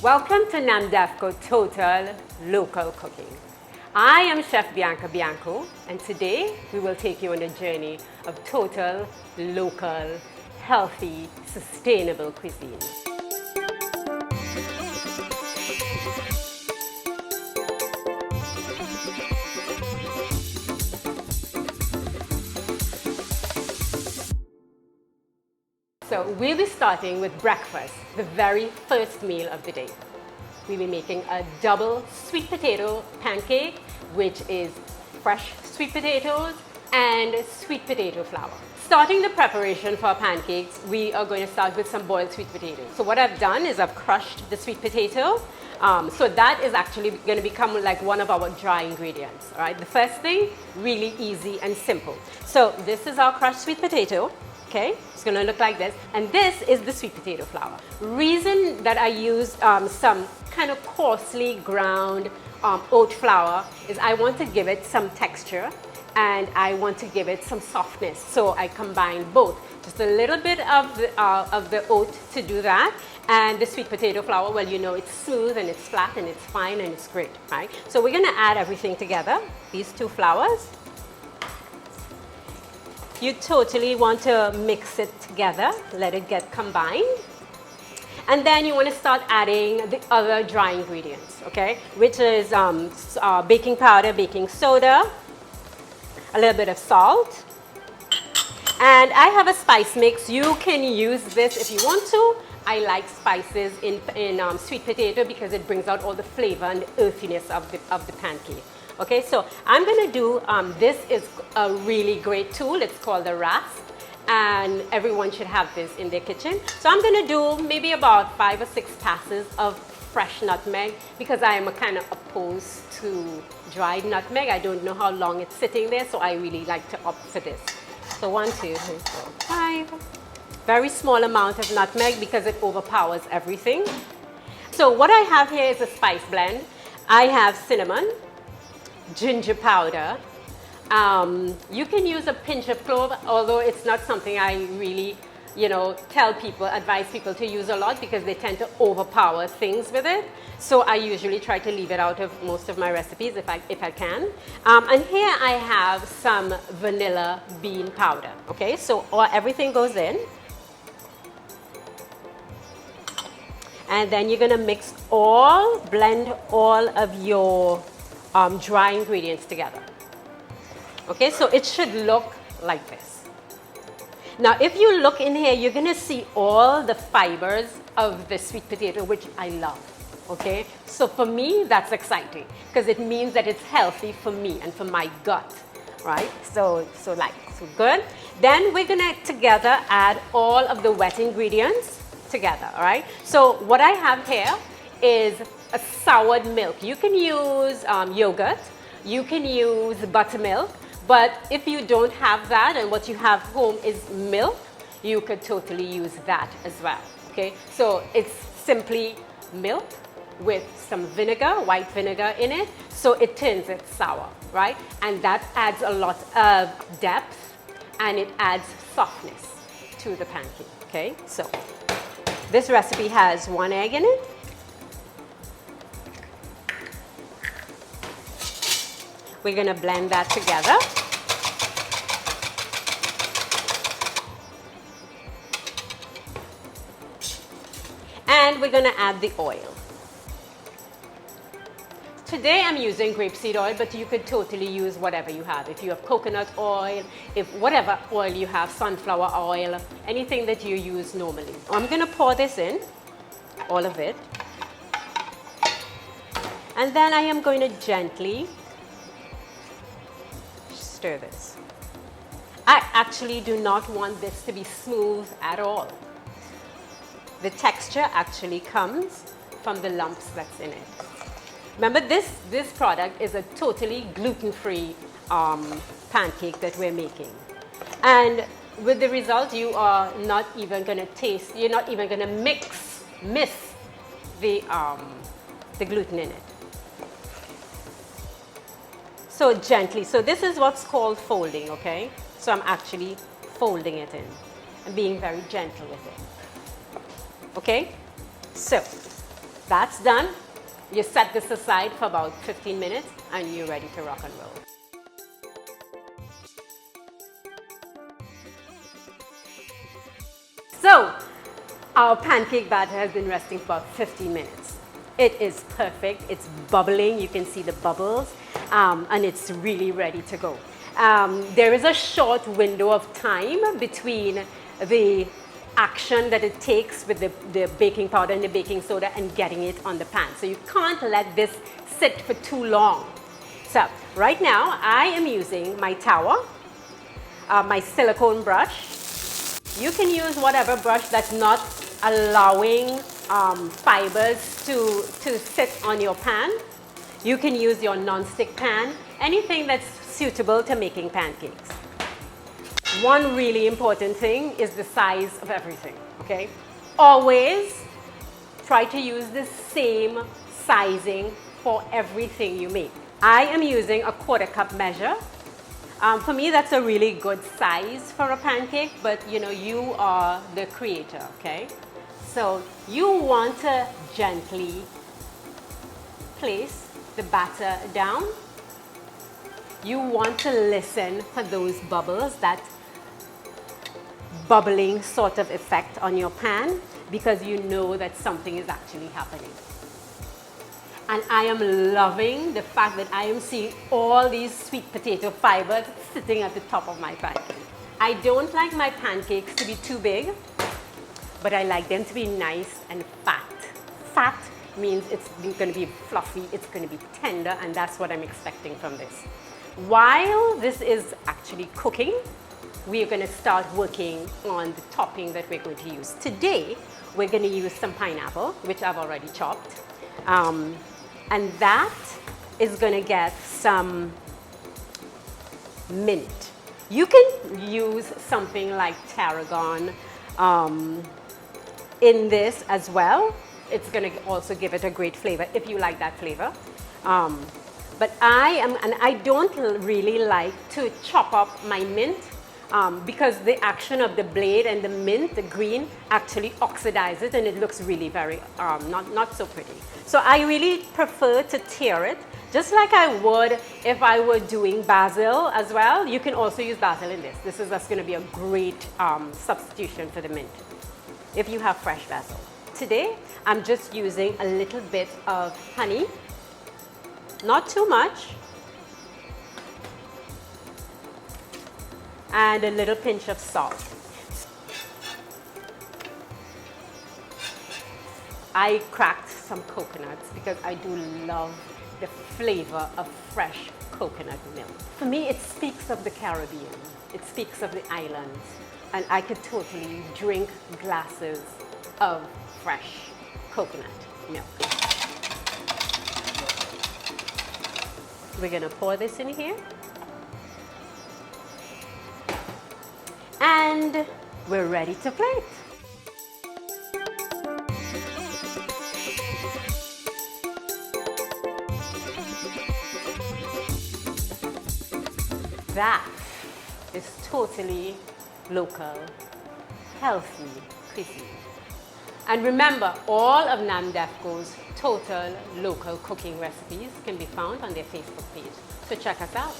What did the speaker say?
Welcome to Namdefco Total Local Cooking. I am Chef Bianca Bianco, and today we will take you on a journey of total, local, healthy, sustainable cuisine. So we'll be starting with breakfast, the very first meal of the day. We'll be making a double sweet potato pancake, which is fresh sweet potatoes and sweet potato flour. Starting the preparation for our pancakes, we are going to start with some boiled sweet potatoes. So what I've done is I've crushed the sweet potato. So that is actually going to become like one of our dry ingredients. All right, the first thing, really easy and simple. So this is our crushed sweet potato. Okay, it's going to look like this, and this is the sweet potato flour. Reason that I used some kind of coarsely ground oat flour is I want to give it some texture and I want to give it some softness. So I combine both, just a little bit of the oat to do that, and the sweet potato flour. Well, you know, it's smooth and it's flat and it's fine and it's great, right? So we're going to add everything together, these two flours. You totally want to mix it together, let it get combined. And then you want to start adding the other dry ingredients, okay? Which is baking powder, baking soda, a little bit of salt. And I have a spice mix. You can use this if you want to. I like spices in sweet potato because it brings out all the flavor and the earthiness of the pancake. Okay, so I'm going to do, this is a really great tool. It's called the rasp, and everyone should have this in their kitchen. So I'm going to do maybe about 5 or 6 passes of fresh nutmeg because I am kind of opposed to dried nutmeg. I don't know how long it's sitting there, so I really like to opt for this. So 1, 2, 3, 4, 5. Very small amount of nutmeg because it overpowers everything. So what I have here is a spice blend. I have cinnamon, ginger powder. You can use a pinch of clove, although it's not something I really, advise people to use a lot because they tend to overpower things with it. So I usually try to leave it out of most of my recipes if I can. And here I have some vanilla bean powder. Okay, so everything goes in. And then you're going to blend all of your dry ingredients together. Okay, so it should look like this. Now, if you look in here, you're going to see all the fibers of the sweet potato, which I love. Okay, so for me, that's exciting because it means that it's healthy for me and for my gut, right? So good. Then we're going to together add all of the wet ingredients together. All right. So what I have here is a soured milk. You can use yogurt, you can use buttermilk, but if you don't have that and what you have home is milk, you could totally use that as well. Okay, so it's simply milk with some vinegar, white vinegar in it, so it turns it sour, right? And that adds a lot of depth and it adds softness to the pancake. Okay, so this recipe has 1 egg in it. We're going to blend that together. And we're going to add the oil. Today I'm using grapeseed oil, but you could totally use whatever you have. If you have coconut oil, whatever oil you have, sunflower oil, anything that you use normally. I'm going to pour this in, all of it. And then I am going to gently stir this. I actually do not want this to be smooth at all. The texture actually comes from the lumps that's in it. Remember, this product is a totally gluten-free pancake that we're making. And with the result, you are not even going to taste, you're not even going to miss the gluten in it. So gently. So this is what's called folding, okay? So I'm actually folding it in and being very gentle with it. Okay? So That's done. You set this aside for about 15 minutes and you're ready to rock and roll. So, our pancake batter has been resting for about 15 minutes. It is perfect. It's bubbling. You can see the bubbles, and it's really ready to go. There is a short window of time between the action that it takes with the baking powder and the baking soda and getting it on the pan. So you can't let this sit for too long. So right now I am using my tower, my silicone brush. You can use whatever brush that's not allowing fibers to sit on your pan. You can use your non-stick pan, anything that's suitable to making pancakes. One really important thing is the size of everything, okay? Always try to use the same sizing for everything you make. I am using a 1/4 cup measure. For me, that's a really good size for a pancake, but you know, you are the creator, okay? So you want to gently place the batter down. You want to listen for those bubbles, that bubbling sort of effect on your pan, because you know that something is actually happening. And I am loving the fact that I am seeing all these sweet potato fibers sitting at the top of my pancake. I don't like my pancakes to be too big, but I like them to be nice and fat. Fat means it's going to be fluffy, it's going to be tender, and that's what I'm expecting from this. While this is actually cooking, we are going to start working on the topping that we're going to use. Today, we're going to use some pineapple, which I've already chopped. And that is going to get some mint. You can use something like tarragon in this as well. It's going to also give it a great flavor if you like that flavor. But I don't really like to chop up my mint because the action of the blade and the mint, the green, actually oxidizes and it looks really very, not so pretty. So I really prefer to tear it, just like I would if I were doing basil as well. You can also use basil in this. This is just going to be a great substitution for the mint if you have fresh basil. Today, I'm just using a little bit of honey, not too much, and a little pinch of salt. I cracked some coconuts because I do love the flavor of fresh coconut milk. For me, it speaks of the Caribbean. It speaks of the islands. And I could totally drink glasses of fresh coconut milk. We're gonna pour this in here. And we're ready to plate. That is totally local, healthy cuisine. And remember, all of NAMDEFCO's total local cooking recipes can be found on their Facebook page. So check us out.